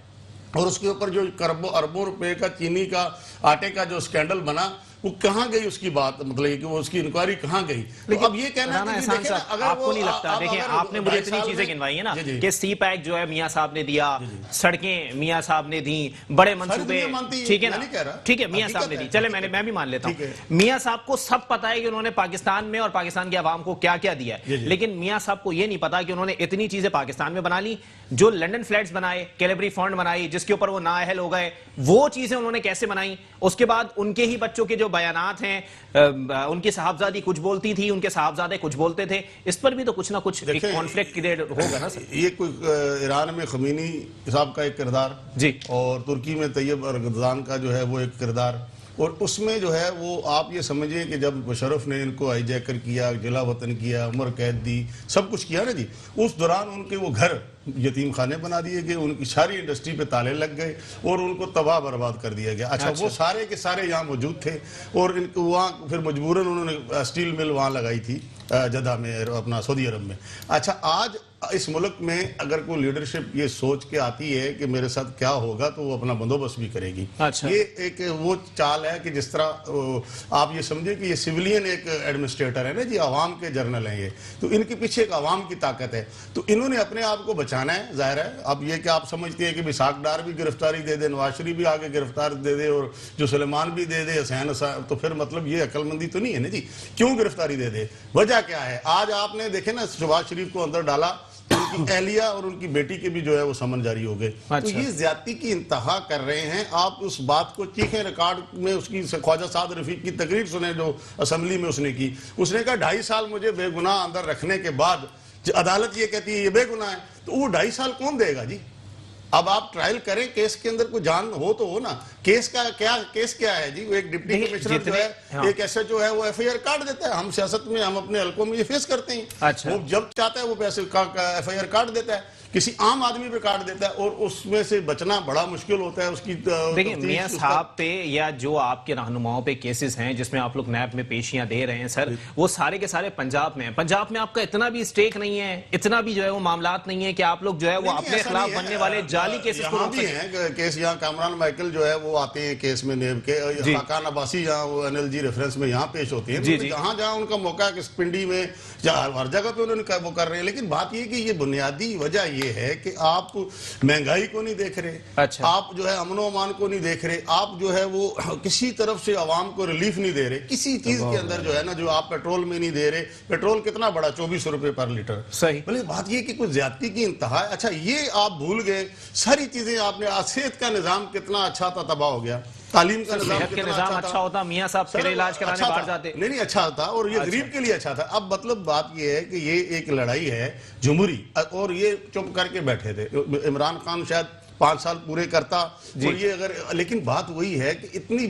और उसके ऊपर जो अरबों रुपए का चीनी का आटे का जो स्कैंडल बना, वो कहाँ गई उसकी बात, मतलब कि वो उसकी इंक्वायरी कहाँ गई। तो अब ये कहना है कि देखिए ना, अगर आपको नहीं लगता, देखिए आपने मुझे इतनी चीजें गिनवाई है ना कि सी पैक जो है मियां साहब ने दिया, सड़कें मियां साहब ने दी, बड़े मंसूबे, ठीक है ना, ठीक है मियां साहब ने दी, चले मैं भी मान लेता हूं। मियां साहब को सब पता है कि उन्होंने पाकिस्तान में और पाकिस्तान की आवाम को क्या क्या दिया है, लेकिन मियां साहब को यह नहीं पता कि उन्होंने इतनी चीजें पाकिस्तान में बना ली, जो लंदन फ्लैट्स बनाए, कैलेबरी फंड बनाई, जिसके ऊपर वो नाअहल हो गए, वो चीजें उन्होंने कैसे बनाई। उसके बाद उनके ही बच्चों के जो बयानात हैं, उनकी साहबजादी कुछ बोलती थी, उनके साहबजादे कुछ बोलते थे, इस पर भी तो कुछ ना कुछ एक कॉन्फ्लिक्ट क्रिएट होगा ना सर। ये कोई ईरान में खमीनी साहब का एक किरदार जी, और तुर्की में तैयब अरगदान का जो है वो एक किरदार, और उसमें जो है वो आप ये समझिए कि जब मुशर्रफ ने इनको हाईजैकर किया, जिला वतन किया, उम्र कैद दी, सब कुछ किया ना जी, उस दौरान उनके वो घर यतीम खाने बना दिए गए, उनकी सारी इंडस्ट्री पे ताले लग गए और उनको तबाह बर्बाद कर दिया गया। अच्छा, वो सारे के सारे यहाँ मौजूद थे, और इनको वहाँ फिर मजबूरन उन्होंने स्टील मिल वहाँ लगाई थी जद्दा में, अपना सऊदी अरब में। अच्छा, आज इस मुल्क में अगर कोई लीडरशिप ये सोच के आती है कि मेरे साथ क्या होगा, तो वो अपना बंदोबस्त भी करेगी। अच्छा। ये एक वो चाल है कि जिस तरह आप ये समझे कि ये सिविलियन एक एडमिनिस्ट्रेटर है ना जी, आवाम के जर्नल हैं ये, तो इनके पीछे एक आवाम की ताकत है, तो इन्होंने अपने आप को बचाना है, जाहिर है। अब ये कि आप समझते हैं कि बिसाक डार भी गिरफ्तारी दे दे, नवाज शरीफ भी आगे गिरफ्तार दे दे, और जो सुलेमान भी दे दे, हुसैन, तो फिर मतलब ये अक्लमंदी तो नहीं है ना जी, क्यों गिरफ्तारी दे दे, वजह क्या है। आज आपने देखे ना, शहबाज शरीफ को अंदर डाला, उनकी अहलिया और उनकी बेटी के भी जो है वो समन जारी हो गए। अच्छा। तो ये ज्यादती की इंतहा कर रहे हैं। आप उस बात को चीखें, रिकॉर्ड में उसकी ख्वाजा साद रफीक की तकरीर सुने जो असेंबली में उसने की, उसने कहा 2.5 साल मुझे बेगुनाह अंदर रखने के बाद अदालत ये कहती है ये बेगुनाह है, तो वो 2.5 साल कौन देगा जी। अब आप ट्रायल करें, केस के अंदर कोई जान हो तो हो ना। केस क्या है जी, वो एक डिप्टी कमिश्नर जो है, एक एसएचओ है, वो एफआईआर काट देता है। हम सियासत में, हम अपने हलकों में ये फेस करते हैं। अच्छा। वो जब चाहता है वो पैसे का एफआईआर काट देता है, किसी आम आदमी पे काट देता है, और उसमें से बचना बड़ा मुश्किल होता है। उसकी देखिए मियां साहब पे या जो आपके रहनुमाओं पे केसेस हैं जिसमें आप लोग नैब में पेशियां दे रहे हैं सर, वो सारे के सारे पंजाब में हैं। पंजाब में आपका इतना भी स्टेक नहीं है, इतना भी जो है वो मामलात नहीं है कि आप लोग जो है वो अपने खिलाफ बनने वाले जाली केसेस को रोक सकें। केस यहाँ कामरान माइकल जो है वो आते हैं केस में नेब के, खाकान अब्बासी यहाँ वो एनएलजी रेफरेंस में यहाँ पेश होती है, जहाँ जहाँ उनका मौका है, पिंडी में, हर जगह पे उन्होंने वो कर रहे हैं। लेकिन बात ये कि ये बुनियादी वजह ये है कि आप महंगाई को नहीं देख रहे। अच्छा। आप जो है अमनो अमान को नहीं देख रहे, आप जो है वो किसी तरफ से आवाम को रिलीफ नहीं दे रहे, किसी चीज के अंदर जो है ना, जो आप पेट्रोल में नहीं दे रहे। पेट्रोल कितना बड़ा, 24 रुपए पर लीटर। सही। बोले बात ये कि कुछ ज्यादती की इंतहा है। अच्छा, ये आप भूल गए सारी चीजें आपने। सेहत का निजाम कितना अच्छा था, तबाह हो गया। तालीम का निजाम अच्छा होता, मियां साहब फिर इलाज कराने बाहर जाते। नहीं अच्छा था, और ये गरीब के लिए अच्छा था। अब मतलब बात ये है कि ये एक लड़ाई है जमहूरी, और ये चुप करके बैठे थे। इमरान खान शायद 5 साल पूरे करता। और ये अगर, लेकिन बात वही है कि इतनी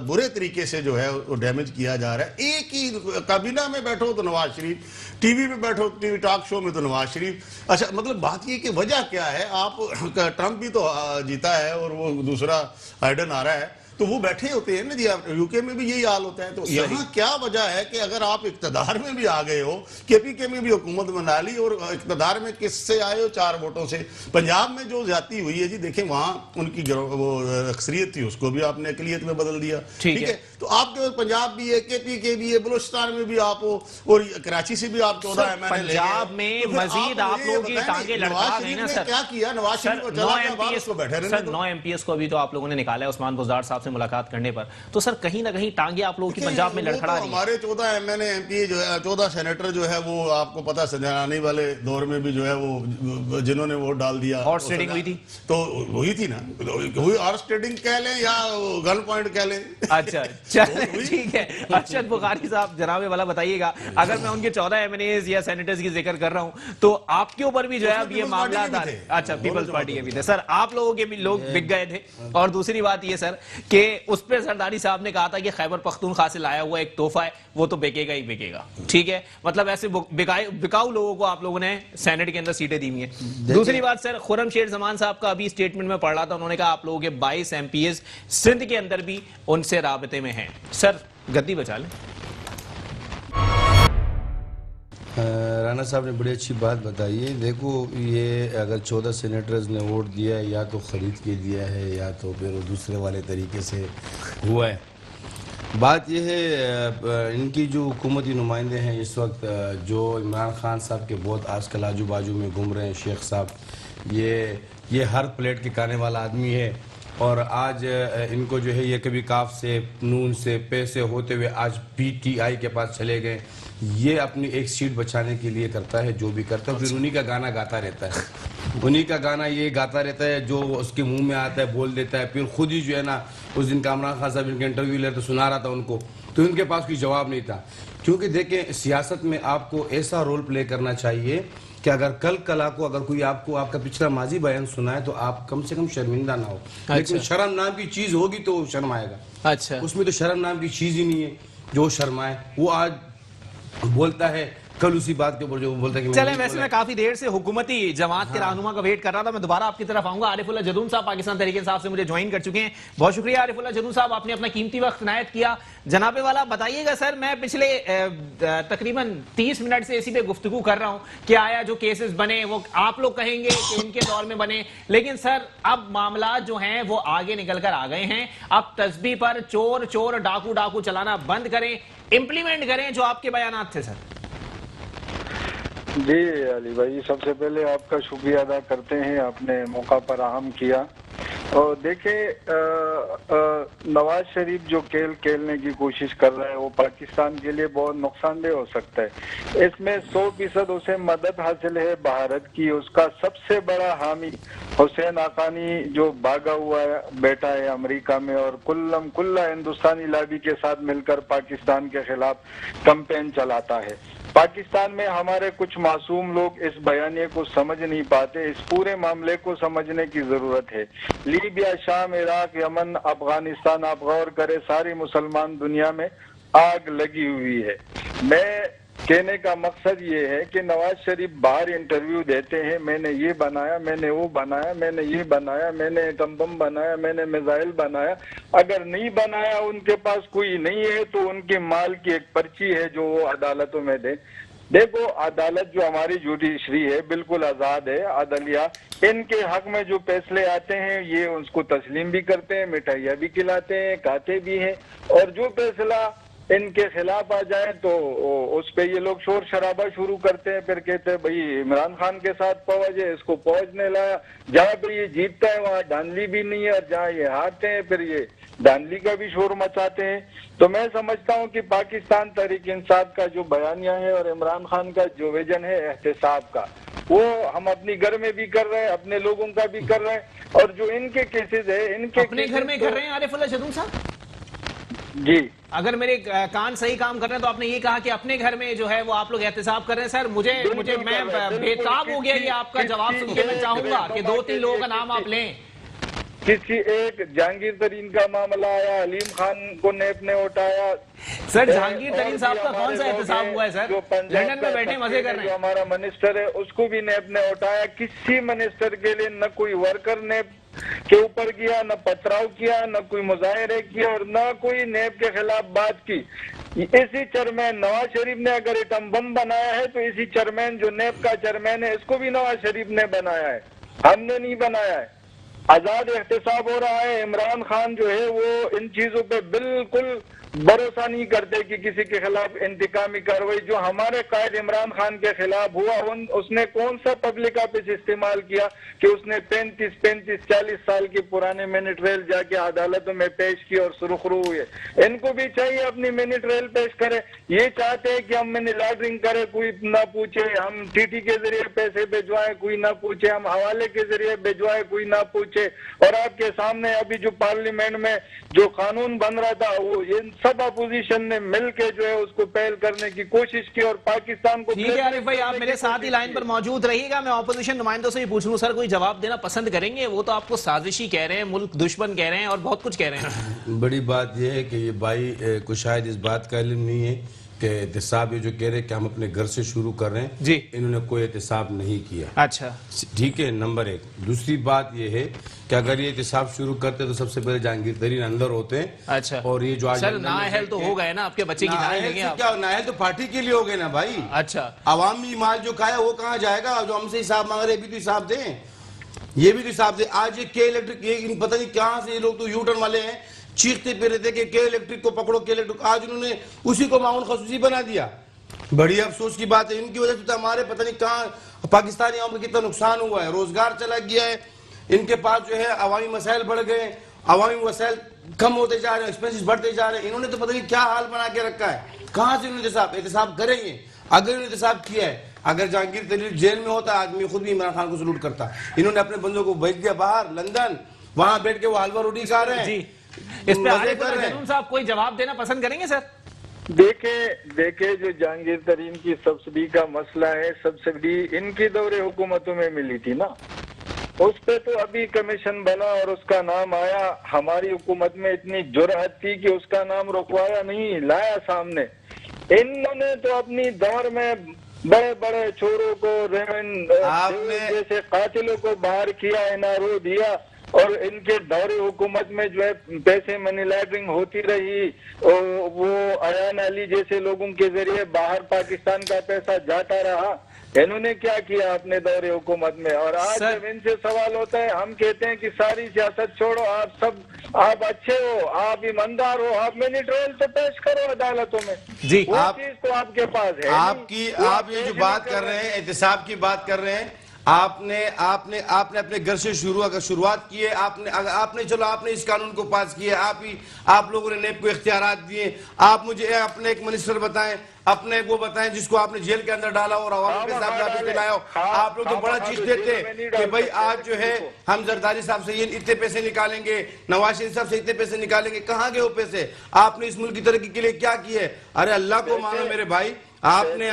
बुरे तरीके से जो है वो डैमेज किया जा रहा है। एक ही काबीना में बैठो तो नवाज शरीफ, टीवी पे बैठो टीवी टॉक शो में तो नवाज शरीफ। अच्छा, मतलब बात ये कि वजह क्या है? आप ट्रंप भी तो जीता है और वो दूसरा बाइडेन आ रहा है, तो वो बैठे होते हैं ना जी। आप यूके में भी यही हाल होता है। तो यहाँ क्या वजह है कि अगर आप इक्तदार में भी आ गए हो, केपीके में भी हुकूमत बना ली और इक्तदार में किससे आए हो? 4 वोटों से। पंजाब में जो ज्यादती हुई है जी, देखें वहां उनकी वो अक्सरियत थी, उसको भी आपने अकलियत में बदल दिया। ठीक है, तो आपके पंजाब भी है, केपीके भी है, बलूचिस्तान में भी आप हो, और कराची से भी आप 14 MNA पंजाब में मजीद आप लोगों की टांगे लड़का गई ना सर। क्या किया नवाज शरीफ को? चला गया बाहर, उसको बैठे रहने दो। 9 MPs को अभी तो आप लोगों ने निकाला है उस्मान बुज़दार साहब से मुलाकात करने पर। तो सर कहीं ना कहीं टांगे आप लोगों की पंजाब में लड़खड़ा रही है। हमारे 14 MNA MP जो है, 14 सेनेटर जो है, वो आपको पता है सजाने वाले दौर में भी जो है वो जिन्होंने वोट डाल दिया, हॉर्स ट्रेडिंग हुई थी। तो वही थी ना, वही हॉर्स ट्रेडिंग कह लें या गन पॉइंट कह लें। अच्छा चलिए ठीक है। अरशद बुखारी साहब जनाबे वाला बताइएगा, अगर मैं उनके 14 MNAs या सेनेटर्स की जिक्र कर रहा हूं तो आपके ऊपर भी जो है अब ये मामला था। अच्छा, पीपल्स पार्टी के भी थे सर, आप लोगों के भी लोग बिक गए थे। और दूसरी बात ये सर कि उस पर सरदारी साहब ने कहा था कि खैबर पख्तूनख्वा से लाया हुआ एक तोहफा है, वो तो बिकेगा ही बिकेगा। ठीक है, मतलब ऐसे बिकाऊ लोगों को आप लोगों ने सेनेट के अंदर सीटें दी हुई हैं। दूसरी बात सर, खुर्रमशेर जमान साहब का अभी स्टेटमेंट में पढ़ रहा था, उन्होंने कहा आप लोगों के 22 MPs सिंध के अंदर भी उनसे राबते में हैं। सर गद्दी बचा लें। राना साहब ने बड़ी अच्छी बात बताई है। देखो, ये अगर 14 सेनेटर्स ने वोट दिया है, या तो खरीद के दिया है या तो फिर वो दूसरे वाले तरीके से हुआ है। बात यह है, इनकी जो हुकूमती नुमाइंदे हैं इस वक्त, जो इमरान खान साहब के बहुत आजकल आजू बाजू में घूम रहे हैं, शेख साहब, ये हर प्लेट के खाने वाला आदमी है। और आज इनको जो है ये कभी काफ से, नून से, पे से होते हुए आज PTI के पास चले गए। ये अपनी एक सीट बचाने के लिए करता है जो भी करता है, फिर उन्हीं का गाना गाता रहता है। उन्हीं का गाना ये गाता रहता है, जो उसके मुंह में आता है बोल देता है। फिर खुद ही जो है ना, उस दिन इमरान खान साहब इनके इंटरव्यू ले तो सुना रहा था उनको, तो इनके पास कोई जवाब नहीं था। क्योंकि देखें, सियासत में आपको ऐसा रोल प्ले करना चाहिए कि अगर कल को अगर कोई आपको आपका पिछला माजी बयान सुनाए तो आप कम से कम शर्मिंदा ना हो। अच्छा। लेकिन शर्म नाम की चीज होगी तो वो शर्माएगा। अच्छा, उसमें तो शर्म नाम की चीज ही नहीं है जो शर्माए। वो आज बोलता है, कल उसी बात के ऊपर जो बोलता है कि चलें, वैसे मैं काफी देर से हुकूमती जमात के रहनुमा का वेट कर रहा था। मैं दोबारा आपकी तरफ आऊंगा। आरिफुल्लाह जदून साहब पाकिस्तान तहरीक इंसाफ से मुझे ज्वाइन कर चुके हैं। बहुत शुक्रिया आरिफुल्लाह जदून साहब, आपने अपना कीमती वक्त इनायत किया। जनाबे वाला बताइएगा सर, मैं पिछले तकरीबन 30 मिनट से इसी पे गुफ्तगू कर रहा हूं कि आया जो केसेस बने वो आप लोग कहेंगे कि इनके दौर में बने, लेकिन सर अब मामला जो हैं वो आगे निकल कर आ गए हैं। अब तस्बीह पर चोर चोर डाकू डाकू चलाना बंद करें, इंप्लीमेंट करें जो आपके बयानात थे सर। जी अली भाई, सबसे पहले आपका शुक्रिया अदा करते हैं, आपने मौका फराहम किया। और देखें, नवाज शरीफ जो खेलने की कोशिश कर रहा है वो पाकिस्तान के लिए बहुत नुकसानदेह हो सकता है। इसमें 100% उसे मदद हासिल है भारत की। उसका सबसे बड़ा हामी हुसैन आकानी जो भागा हुआ है, बैठा है अमेरिका में और कुल्ला हिंदुस्तानी लाबी के साथ मिलकर पाकिस्तान के खिलाफ कैंपेन चलाता है। पाकिस्तान में हमारे कुछ मासूम लोग इस बयानिए को समझ नहीं पाते। इस पूरे मामले को समझने की जरूरत है। लीबिया, शाम, इराक, यमन, अफगानिस्तान, आप गौर करें, सारी मुसलमान दुनिया में आग लगी हुई है। मैं कहने का मकसद ये है कि नवाज शरीफ बाहर इंटरव्यू देते हैं, मैंने ये बनाया, मैंने वो बनाया, मैंने ये बनाया, मैंने एटम बम बनाया, मैंने मिसाइल बनाया। अगर नहीं बनाया, उनके पास कोई नहीं है, तो उनके माल की एक पर्ची है जो वो अदालतों में दे। देखो, अदालत जो हमारी जुडिशरी है बिल्कुल आजाद है। अदलिया इनके हक में जो फैसले आते हैं ये उसको तस्लीम भी करते हैं, मिठाइयाँ भी खिलाते हैं, खाते भी हैं। और जो फैसला इनके खिलाफ आ जाए तो उस पे ये लोग शोर शराबा शुरू करते हैं। फिर कहते हैं भाई इमरान खान के साथ फौज है, इसको फौज ने लाया। जहाँ पे ये जीतता है वहाँ धांधली भी नहीं है, और जहाँ ये हारते हैं फिर ये धांधली का भी शोर मचाते हैं। तो मैं समझता हूँ कि पाकिस्तान तहरीक इंसाफ का जो बयानिया है और इमरान खान का जो विजन है एहतसाब का, वो हम अपनी घर में भी कर रहे हैं, अपने लोगों का भी कर रहे हैं। और जो इनके केसेस है, इनके अपने घर में कर रहे हैं आरिफुल्लाह जदून साहब। जी अगर मेरे कान सही काम कर रहे हैं तो आपने ये कहा कि अपने घर में जो है वो आप लोग एहतसाब कर रहे हैं। सर मुझे मैं बेताब हो गया ये आपका जवाब सुन के। मैं चाहूंगा कि 2-3 लोगों का नाम आप लें। किसी एक जहांगीर तरीन का मामला आया, हलीम खान को नेप ने उठाया। सर जहांगीर तरीन साहब का कौन सा एहतसाब हुआ है सर? जो लंदन में बैठे मजे कर रहे जो हैं। हमारा मिनिस्टर है उसको भी नेप ने उठाया। किसी मिनिस्टर के लिए न कोई वर्कर नेप के ऊपर किया, न पथराव किया, न कोई मुजाहरे किया और न कोई नेप के खिलाफ बात की। इसी चेयरमैन नवाज शरीफ ने अगर एटम बम बनाया है तो इसी चेयरमैन जो नेप का चेयरमैन है इसको भी नवाज शरीफ ने बनाया है, हमने नहीं बनाया है। आजाद एहतसाब हो रहा है। इमरान खान जो है वो इन चीजों पे बिल्कुल भरोसा नहीं करते कि किसी के खिलाफ इंतकामी कार्रवाई। जो हमारे कायद इमरान खान के खिलाफ हुआ उसने कौन सा पब्लिक ऑफिस इस्तेमाल किया कि उसने 35-40 साल की पुराने मिनी ट्रायल जाके अदालतों में पेश की और सुरखरू हुए। इनको भी चाहिए अपनी मिनी ट्रायल पेश करे। ये चाहते हैं कि हम मनी लॉन्ड्रिंग करें, कोई ना पूछे, हम टीटी के जरिए पैसे भिजवाएं, कोई ना पूछे, हम हवाले के जरिए भिजवाएं, कोई ना पूछे। और आपके सामने अभी जो पार्लियामेंट में जो कानून बन रहा था वो इन सब अपोजिशन ने मिलके जो है उसको पहल करने की कोशिश की और पाकिस्तान को। ठीक है आरिफ भाई, आप मेरे साथ ही लाइन पर मौजूद रहिएगा। मैं ऑपोजिशन नुमाइंदों से ही पूछ लूं, सर कोई जवाब देना पसंद करेंगे? वो तो आपको साजिशी कह रहे हैं, मुल्क दुश्मन कह रहे हैं और बहुत कुछ कह रहे हैं। बड़ी बात यह है कि ये भाई को शायद इस बात का इल्म नहीं है कि एहतसाब ये जो कह रहे हैं कि हम अपने घर से शुरू कर रहे हैं जी, इन्होंने कोई एहतसाब नहीं किया। अच्छा ठीक है, नंबर 1। दूसरी बात ये है कि अगर ये एहतसाब शुरू करते तो सबसे पहले जहांगीर तरीन अंदर होते हैं। अच्छा, और ये जो आज सर नाअहल तो हो गए ना, आपके बच्चे की नाअहल लेंगे आप? क्या नाअहल तो पार्टी के लिए हो गए ना भाई। अच्छा, अवामी माल जो खाया वो कहाँ जाएगा? जो हमसे हिसाब मांग रहे भी तो हिसाब दें, ये भी तो हिसाब दे। आज ये के इलेक्ट्रिक पता नहीं कहाँ से ये लोग तो यूटर्न वाले हैं, चीखते फिर रहे थे कि के इलेक्ट्रिक को पकड़ो, के इलेक्ट्रिक। आज उन्होंने उसी को मामूल खसूसी बना दिया। बड़ी अफसोस की बात है, इनकी वजह से तो हमारे पता नहीं कहाँ पाकिस्तानी आवाम को कितना नुकसान हुआ है, रोजगार चला गया है। इनके पास जो है अवामी मसाइल बढ़ गए, अवामी मसाइल कम होते जा रहे हैं, एक्सपेंसेस बढ़ते जा रहे हैं। इन्होंने तो पता नहीं क्या हाल बना के रखा है। कहाँ से इन्होंने एहतसाब करेंगे? अगर इन्होंने एहतसाब किया है, अगर जहांगीर तरीन जेल में होता आदमी खुद भी इमरान खान को सलूट करता। इन्होंने अपने बंदों को भेज दिया बाहर लंदन, वहां बैठ के वो हलवा रोटी खा रहे हैं जी। इस पे आरिफ जैनून साहब कोई जवाब देना पसंद करेंगे सर? देखे जो जहांगीर तरीन की सब्सिडी का मसला है, सब्सिडी इनकी दौरे हुकूमतों में मिली थी ना, उस पे तो अभी कमीशन बना और उसका नाम आया। हमारी हुकूमत में इतनी जुर्रत थी कि उसका नाम रुकवाया नहीं, लाया सामने। इन्होंने तो अपनी दौर में बड़े बड़े चोरों को, जैसे कातिलों को बाहर किया, एनआरओ दिया और इनके दौरे हुकूमत में जो है पैसे मनी लॉन्ड्रिंग होती रही। और वो अयान अली जैसे लोगों के जरिए बाहर पाकिस्तान का पैसा जाता रहा। इन्होंने क्या किया अपने दौरे हुकूमत में? और आज जब इनसे सवाल होता है, हम कहते हैं कि सारी सियासत छोड़ो, आप अच्छे हो, आप ईमानदार हो, आप मनी ट्रायल तो पेश करो अदालतों में जी। वो चीज तो आपके पास है। आप ये जो बात कर रहे हैं, एहतसाब की बात कर रहे हैं, आपने अपने घर से शुरुआत की है। आपने चलो आपने इस कानून को पास किया, आप लोगों ने नेब को इख्तियारात दिए। आप मुझे अपने एक मिनिस्टर बताएं, अपने वो बताएं जिसको आपने जेल के अंदर डाला और आवाम के साथ लाया हो। आप लोग तो बड़ा चीखते थे कि भाई आज जो है हम जरदारी साहब से ये इतने पैसे निकालेंगे, नवाज शरीफ साहब से इतने पैसे निकालेंगे। कहाँ गए वो पैसे? आपने इस मुल्क की तरक्की के लिए क्या किए? अरे अल्लाह को मानो मेरे भाई, आपने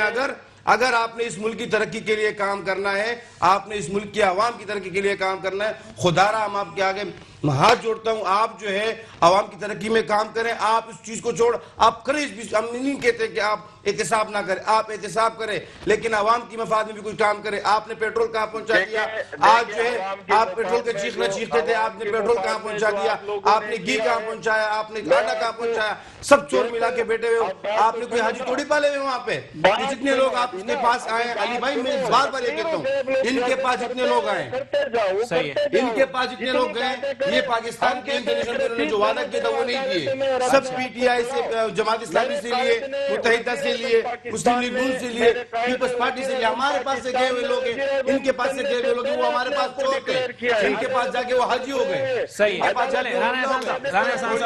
अगर आपने इस मुल्क की तरक्की के लिए काम करना है, आपने इस मुल्क की आवाम की तरक्की के लिए काम करना है, खुदारा हम आपके आगे हाथ जोड़ता हूं, आप जो है आवाम की तरक्की में काम करें। आप इस चीज को छोड़ आप करें, हम नहीं कहते कि आप एहतसाब ना करें, आप एहतसाब करें, लेकिन आवाम की मफाद में भी कुछ काम करें। आपने पेट्रोल कहाँ पहुंचा दिया? आज जो है आप पेट्रोल के चीखते थे, आपने पेट्रोल कहाँ पहुंचा दिया? आपने घी कहाँ पहुंचाया? आपने आटा कहाँ पहुंचाया? सब चोर मिला के बैठे हुए हो। आपने कोई हाजी थोड़ी पाले हुए वहां पे? जितने लोग आपके पास आए, अली भाई मैं बार बार ये कहता हूँ, इनके पास जितने लोग आए, इनके पास जितने लोग गए, ये पाकिस्तान के इंटरनेशनल ने जो वादा किया था वो नहीं किए। सब पीटीआई से, जमात इस्लामी से लिए, मुत्तहिदा से लिए, मुस्लिम लीग नून से लिए, पीपल्स पार्टी से लिए, हमारे पास से गए हुए लोग हैं, इनके पास से गए हुए लोग हैं, वो हमारे पास चोर थे, इनके पास जाके वो हाजी हो गए। सही है, चले राना साहब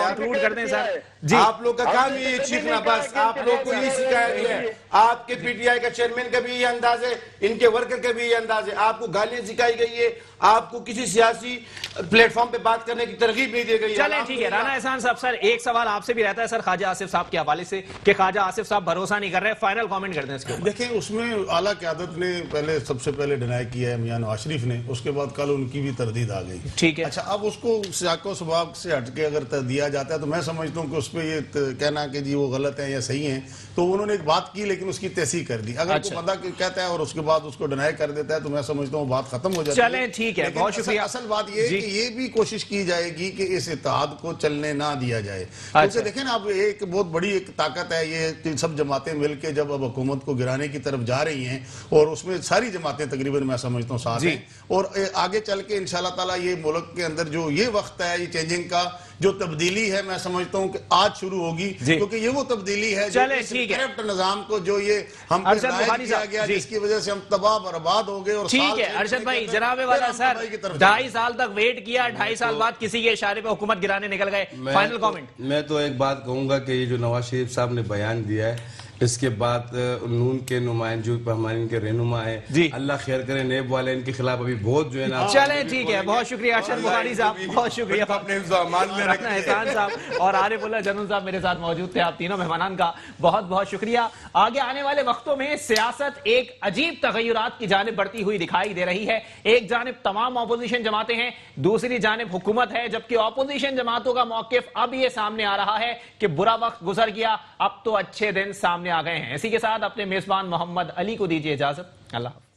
कंक्लूड करते हैं सर जी। आप लोग का काम ये चीखना, बस आप लोग को ये सिखाया गया है। आपके पीटीआई का चेयरमैन का भी ये अंदाज है, इनके वर्कर का भी ये अंदाज है। आपको गालियां सिखाई गई है, आपको किसी सियासी प्लेटफॉर्म प्लेटफॉर्म पे बात करने की तरगीब नहीं दी गई। चलें ठीक है, राना एहसान साहब, सर एक सवाल आपसे भी रहता है सर ख्वाजा आसिफ साहब के हवाले से कि ख्वाजा आसिफ साहब भरोसा नहीं कर रहे, फाइनल कमेंट कर दें इसके ऊपर। देखिए, उसमें आला क़यादत ने पहले सबसे पहले डिनाई किया है मियां नवाज शरीफ ने, उसके बाद कल उनकी भी तरदीद आ गई। ठीक है, अच्छा, अब उसको सियाको सबाब से हटके अगर दिया जाता है तो मैं समझता हूँ कि उस पर ये कहना कि जी वो गलत है या सही है, तो उन्होंने एक बात की लेकिन उसकी तहसीह कर दी। अगर अच्छा। कोई बंदा कहता है और उसके बाद उसको डिनाई कर देता है तो मैं समझता हूँ बात खत्म हो जाती है। चलें ठीक है, लेकिन बहुत शुक्रिया। असल बात ये है कि ये भी कोशिश की जाएगी कि इस इत्तेहाद को चलने ना दिया जाए, क्योंकि देखें ना, अब एक बहुत बड़ी एक ताकत है ये कि सब जमातें मिलकर जब अब हुकूमत को गिराने की तरफ जा रही हैं, और उसमें सारी जमातें तकरीबन मैं समझता हूँ साथ हैं, और आगे चल के इंशाल्लाह ताला ये मुल्क के अंदर जो ये वक्त है, ये चेंजिंग का जो तब्दीली है, मैं समझता हूँ कि आज शुरू होगी, क्योंकि ये वो तब्दीली है जो इस करप्ट निजाम को जो ये हम पे नायब किया गया, जिसकी वजह से हम तबाह बर्बाद हो गए। और ठीक है अरशद भाई, जनाबे वाला सर 2.5 साल तक वेट किया, 2.5 साल बाद किसी के इशारे पे हुकूमत गिराने निकल गए, फाइनल कमेंट। मैं तो एक बात कहूंगा कि ये जो नवाज शरीफ साहब ने बयान दिया है, इसके बाद नून के नुमाइंदे जो हमारे इनके रहनुमा है, अल्लाह खैर करे, नेब वाले इनके खिलाफ अभी बहुत जो है ना। चले ठीक है, बहुत शुक्रिया अरशद बुखारी साहब, बहुत शुक्रिया अपने एहसान साहब और आरिफुल्लाह जनून साहब मेरे साथ मौजूद थे। आप तीनों मेहमानान का बहुत बहुत शुक्रिया। आगे आने वाले वक्तों में सियासत एक अजीब तगय्युरात की जानिब बढ़ती हुई दिखाई दे रही है। एक जानिब तमाम अपोजिशन जमातें हैं, दूसरी जानिब हुकूमत है, जबकि अपोजिशन जमातों का मौकिफ अब ये सामने आ रहा है कि बुरा वक्त गुजर गया, अब तो अच्छे दिन सामने आ गए हैं। इसी के साथ अपने मेजबान मोहम्मद अली को दीजिए इजाजत। अल्लाह।